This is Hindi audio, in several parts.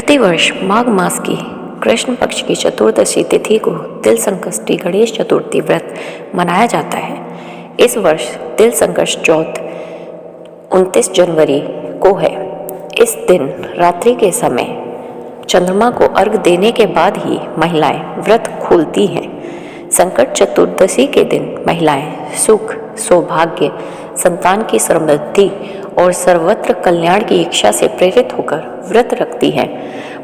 प्रतिवर्ष माघ मास की कृष्ण पक्ष की चतुर्दशी तिथि को तिल संकष्टी गणेश चतुर्थी व्रत मनाया जाता है। इस वर्ष तिल संकष्ट चौथ 29 जनवरी को है। इस दिन रात्रि के समय चंद्रमा को अर्घ देने के बाद ही महिलाएं व्रत खोलती हैं। संकट चतुर्दशी के दिन महिलाएं सुख, सौभाग्य, संतान की समृद्धि और सर्वत्र कल्याण की इच्छा से प्रेरित होकर व्रत रखती हैं।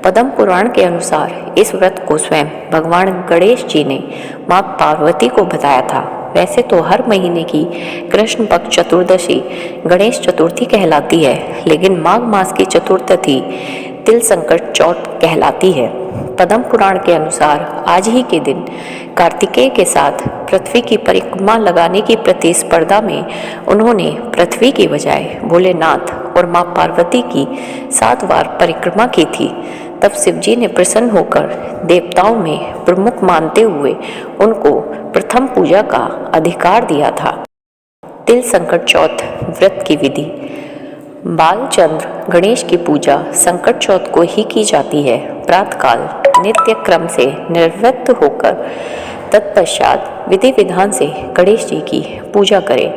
पद्म पुराण के अनुसार इस व्रत को स्वयं भगवान गणेश जी ने मां पार्वती को बताया था। वैसे तो हर महीने की कृष्ण पक्ष चतुर्दशी गणेश चतुर्थी कहलाती है, लेकिन माघ मास की चतुर्थी तिल संकट चौथ कहलाती है। पद्म पुराण के अनुसार आज ही के दिन कार्तिकेय के साथ पृथ्वी की परिक्रमा लगाने की प्रतिस्पर्धा में उन्होंने पृथ्वी की बजाय भोलेनाथ और मां पार्वती की 7 बार परिक्रमा की थी। तब शिवजी ने प्रसन्न होकर देवताओं में प्रमुख मानते हुए उनको प्रथम पूजा का अधिकार दिया था। तिल संकट चौथ व्रत की विधि। बालचंद्र गणेश की पूजा संकट चौथ को ही की जाती है। प्रातःकाल नित्य क्रम से निवृत्त होकर तत्पश्चात विधि विधान से गणेश जी की पूजा करें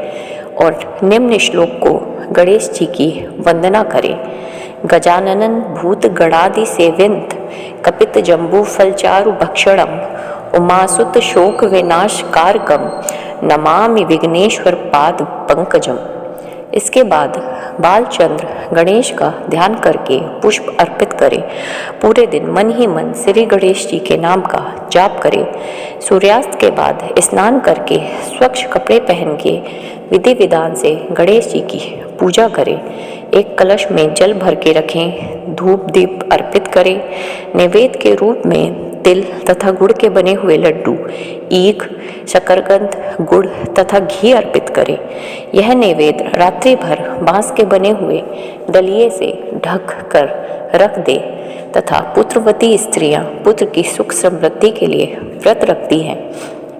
और निम्न श्लोक को गणेश जी की वंदना करें। गजाननं भूत गणादि सेव्यंत कपित जम्बू फलचारु भक्षणम उमासुत शोक विनाश कारकम नमामि विघ्नेश्वर पाद पंकजम। इसके बाद बालचंद्र गणेश का ध्यान करके पुष्प अर्पित करें। पूरे दिन मन ही मन श्री गणेश जी के नाम का जाप करें। सूर्यास्त के बाद स्नान करके स्वच्छ कपड़े पहन के विधि विधान से गणेश जी की पूजा करें। एक कलश में जल भर के रखें, धूप दीप अर्पित करें। नैवेद्य के रूप में तिल तथा गुड़ के बने हुए लड्डू, ईख, शकरकंद, गुड़ तथा घी अर्पित करें। यह नैवेद्य रात्रि भर बांस के बने हुए दलिये से ढक कर रख दे तथा पुत्रवती स्त्रियां पुत्र की सुख समृद्धि के लिए व्रत रखती हैं।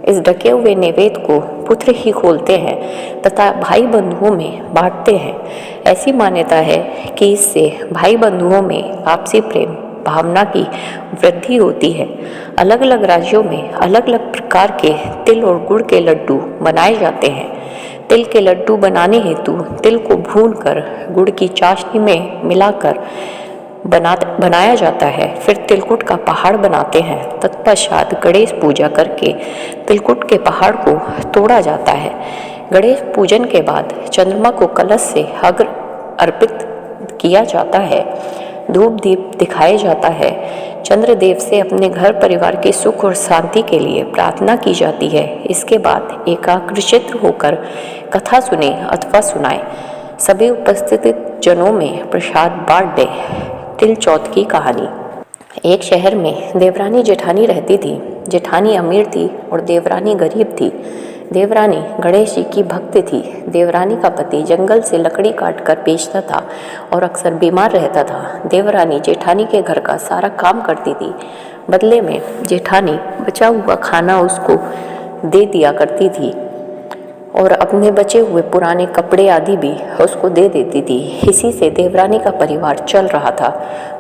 इस ढके हुए नैवेद्य को पुत्र ही खोलते हैं तथा भाई बंधुओं में बांटते हैं। ऐसी मान्यता है कि इससे भाई बंधुओं में आपसी प्रेम भावना की वृद्धि होती है। अलग अलग राज्यों में अलग अलग प्रकार के तिल और गुड़ के लड्डू बनाए जाते हैं। तिल के लड्डू बनाने हेतु तिल को भूनकर गुड़ की चाशनी में मिलाकर बनाया जाता है। फिर तिलकुट का पहाड़ बनाते हैं। तत्पश्चात गणेश पूजा करके तिलकुट के पहाड़ को तोड़ा जाता है। गणेश पूजन के बाद चंद्रमा को कलश से अर्घ्य अर्पित किया जाता है। धूप दीप दिखाया जाता है। चंद्रदेव से अपने घर परिवार के सुख और शांति के लिए प्रार्थना की जाती है। इसके बाद एकाग्रचित्त होकर कथा सुने अथवा सुनाए। सभी उपस्थित जनों में प्रसाद बांट दें। तिल चौथ की कहानी। एक शहर में देवरानी जेठानी रहती थी। जेठानी अमीर थी और देवरानी गरीब थी। देवरानी गणेश जी की भक्त थी। देवरानी का पति जंगल से लकड़ी काटकर बेचता था और अक्सर बीमार रहता था। देवरानी जेठानी के घर का सारा काम करती थी। बदले में जेठानी बचा हुआ खाना उसको दे दिया करती थी और अपने बचे हुए पुराने कपड़े आदि भी उसको दे देती थी। इसी से देवरानी का परिवार चल रहा था।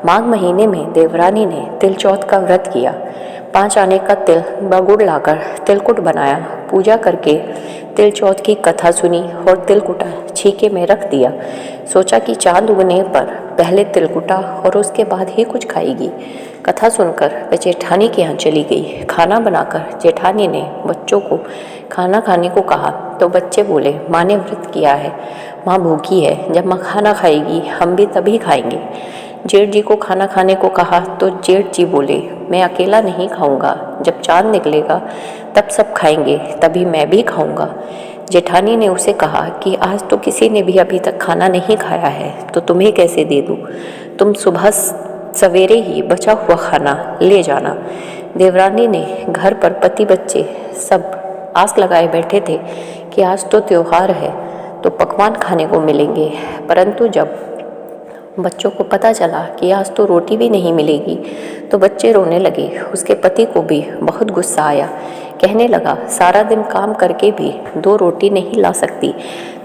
माघ महीने में देवरानी ने तिल चौथ का व्रत किया। 5 आने का तिल व गुड़ लाकर तिलकुट बनाया। पूजा करके तिल चौथ की कथा सुनी और तिलकुटा छीके में रख दिया। सोचा कि चांद उगने पर पहले तिलकुटा और उसके बाद ही कुछ खाएगी। कथा सुनकर वह जेठानी के यहाँ चली गई। खाना बनाकर जेठानी ने बच्चों को खाना खाने को कहा तो बच्चे बोले, माँ ने व्रत किया है, माँ भूखी है, जब माँ खाना खाएगी हम भी तभी खाएंगे। जेठ जी को खाना खाने को कहा तो जेठ जी बोले, मैं अकेला नहीं खाऊंगा, जब चांद निकलेगा तब सब खाएंगे, तभी मैं भी खाऊंगा। जेठानी ने उसे कहा कि आज तो किसी ने भी अभी तक खाना नहीं खाया है तो तुम्हें कैसे दे दूँ, तुम सुबह सवेरे ही बचा हुआ खाना ले जाना। देवरानी ने घर पर पति बच्चे सब आस लगाए बैठे थे कि आज तो त्योहार है तो पकवान खाने को मिलेंगे। परंतु जब बच्चों को पता चला कि आज तो रोटी भी नहीं मिलेगी तो बच्चे रोने लगे। उसके पति को भी बहुत गुस्सा आया कहने लगा, सारा दिन काम करके भी 2 रोटी नहीं ला सकती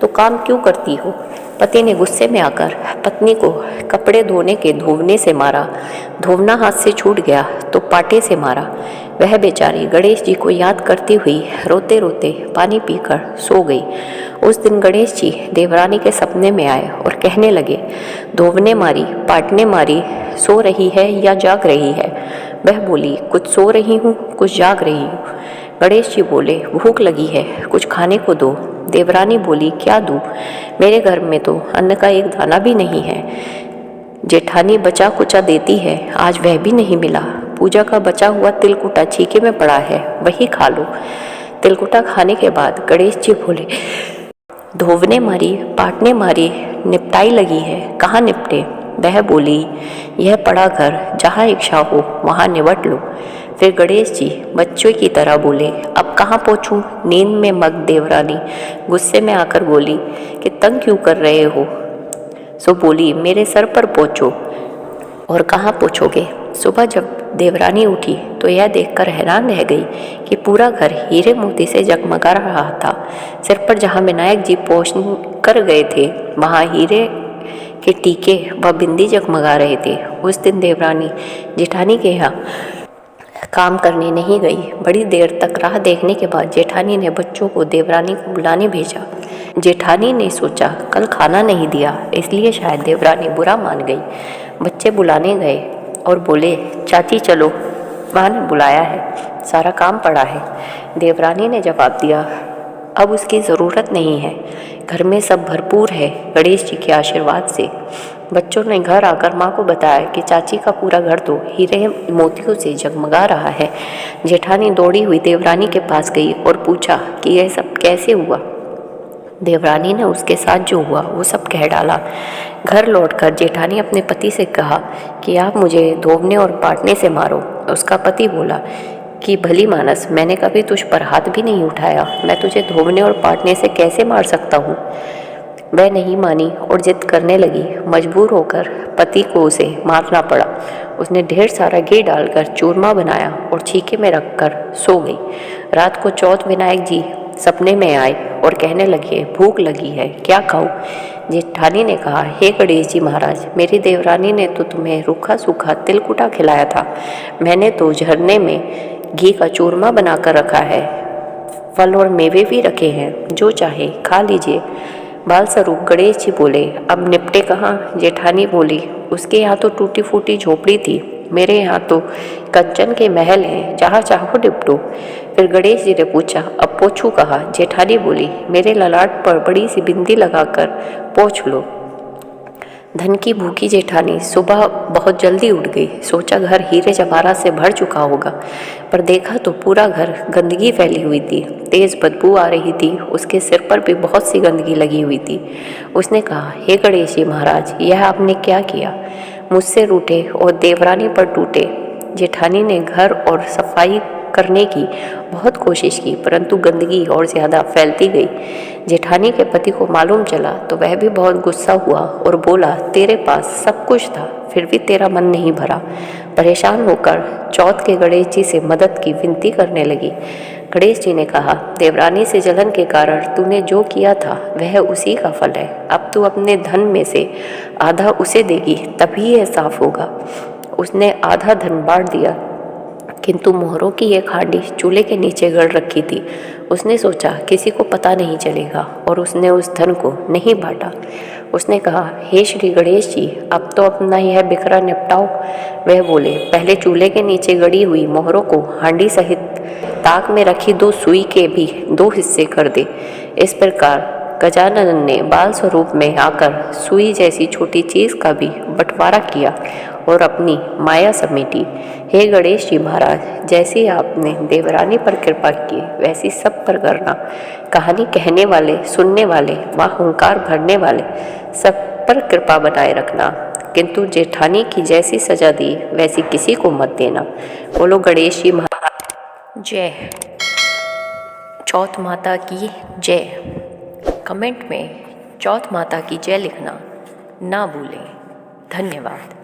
तो काम क्यों करती हो। पति ने गुस्से में आकर पत्नी को कपड़े धोने के धोवने से मारा। धोवना हाथ से छूट गया तो पाटे से मारा। वह बेचारी गणेश जी को याद करती हुई रोते रोते पानी पीकर सो गई। उस दिन गणेश जी देवरानी के सपने में आए और कहने लगे, धोवने मारी, पाटने मारी, सो रही है या जाग रही है। वह बोली, कुछ सो रही हूँ, कुछ जाग रही हूँ। गणेश जी बोले, भूख लगी है, कुछ खाने को दो। देवरानी बोली, क्या दूँ, मेरे घर में तो अन्न का एक दाना भी नहीं है। जेठानी बचा कुचा देती है, आज वह भी नहीं मिला। पूजा का बचा हुआ तिलकुटा छीके में पड़ा है, वही खा लो। तिलकुटा खाने के बाद गणेश जी बोले, धोवने मारी, पाटने मारी, निपटाई लगी है, कहाँ निपटे। वह बोली, यह पड़ा घर, जहाँ इच्छा हो वहाँ निपट लो। फिर गणेश जी बच्चों की तरह बोले, अब कहाँ पहुँचूँ। नींद में मग्न देवरानी गुस्से में आकर बोली कि तंग क्यों कर रहे हो। सो बोली, मेरे सर पर पहुँचो। और कहाँ पहुँचोगे। सुबह जब देवरानी उठी तो यह देखकर हैरान रह गई कि पूरा घर हीरे मोती से जगमगा रहा था। सिर पर जहाँ विनायक जी पहुँच कर गए थे वहाँ हीरे के टीके व बिंदी जगमगा रहे थे। उस दिन देवरानी जेठानी के यहाँ काम करने नहीं गई। बड़ी देर तक राह देखने के बाद जेठानी ने बच्चों को देवरानी को बुलाने भेजा। जेठानी ने सोचा कल खाना नहीं दिया इसलिए शायद देवरानी बुरा मान गई। बच्चे बुलाने गए और बोले, चाची चलो, माँ ने बुलाया है, सारा काम पड़ा है। देवरानी ने जवाब दिया, अब उसकी ज़रूरत नहीं है, घर में सब भरपूर है गणेश जी के आशीर्वाद से। बच्चों ने घर आकर माँ को बताया कि चाची का पूरा घर तो हीरे मोतियों से जगमगा रहा है। जेठानी दौड़ी हुई देवरानी के पास गई और पूछा कि यह सब कैसे हुआ। देवरानी ने उसके साथ जो हुआ वो सब कह डाला। घर लौटकर जेठानी अपने पति से कहा कि आप मुझे धोबने और पाटने से मारो। उसका पति बोला कि भली मानस, मैंने कभी तुझ पर हाथ भी नहीं उठाया, मैं तुझे धोबने और पाटने से कैसे मार सकता हूँ। वह नहीं मानी और जिद करने लगी। मजबूर होकर पति को उसे मारना पड़ा। उसने ढेर सारा घी डालकर चूरमा बनाया और छीके में रखकर सो गई। रात को चौथ विनायक जी सपने में आए और कहने लगे, भूख लगी है, क्या खाऊं। जेठानी ने कहा, हे गणेश जी महाराज, मेरी देवरानी ने तो तुम्हें रूखा सूखा तिलकुटा खिलाया था, मैंने तो झरने में घी का चूरमा बनाकर रखा है, फल और मेवे भी रखे हैं, जो चाहे खा लीजिए। बाल स्वरूप गणेश जी बोले, अब निपटे कहाँ। जेठानी बोली, उसके यहाँ तो टूटी फूटी झोपड़ी थी, मेरे यहाँ तो कंचन के महल हैं, जहाँ चाहो निपटो। फिर गणेश जी ने पूछा, अब पोछू कहाँ। जेठानी बोली, मेरे ललाट पर बड़ी सी बिंदी लगाकर पोंछ लो। धन की भूखी जेठानी सुबह बहुत जल्दी उठ गई। सोचा घर हीरे जवाहरात से भर चुका होगा, पर देखा तो पूरा घर गंदगी फैली हुई थी, तेज बदबू आ रही थी, उसके सिर पर भी बहुत सी गंदगी लगी हुई थी। उसने कहा, हे गणेश जी महाराज, यह आपने क्या किया। मुझसे रूठे और देवरानी पर टूटे। जेठानी ने घर और सफाई करने की बहुत कोशिश की, परंतु गंदगी और ज़्यादा फैलती गई। जेठानी के पति को मालूम चला तो वह भी बहुत गुस्सा हुआ और बोला, तेरे पास सब कुछ था, फिर भी तेरा मन नहीं भरा। परेशान होकर चौथ के गणेश जी से मदद की विनती करने लगी। गणेश जी ने कहा, देवरानी से जलन के कारण तूने जो किया था वह उसी का फल है। अब तू अपने धन में से आधा उसे देगी, तभी यह साफ होगा। उसने आधा धन बांट दिया, किंतु मोहरों की एक हांडी चूल्हे के नीचे गड़ रखी थी। उसने सोचा किसी को पता नहीं चलेगा और उसने उस धन को नहीं बांटा। उसने कहा, हे श्री गणेश जी, अब तो अपना यह बिखरा निपटाओ। वह बोले, पहले चूल्हे के नीचे गड़ी हुई मोहरों को हांडी सहित ताक में रखी 2 सुई के भी 2 हिस्से कर दे। इस प्रकार गजानन ने बाल स्वरूप में आकर सुई जैसी छोटी चीज का भी बंटवारा किया और अपनी माया समेटी। हे गणेश जी महाराज, जैसी आपने देवरानी पर कृपा की वैसी सब पर करना। कहानी कहने वाले, सुनने वाले व हुंकार भरने वाले सब पर कृपा बनाए रखना, किंतु जेठानी की जैसी सजा दी वैसी किसी को मत देना। बोलो गणेश जी महाराज जय। चौथ माता की जय। कमेंट में चौथ माता की जय लिखना ना भूलें। धन्यवाद।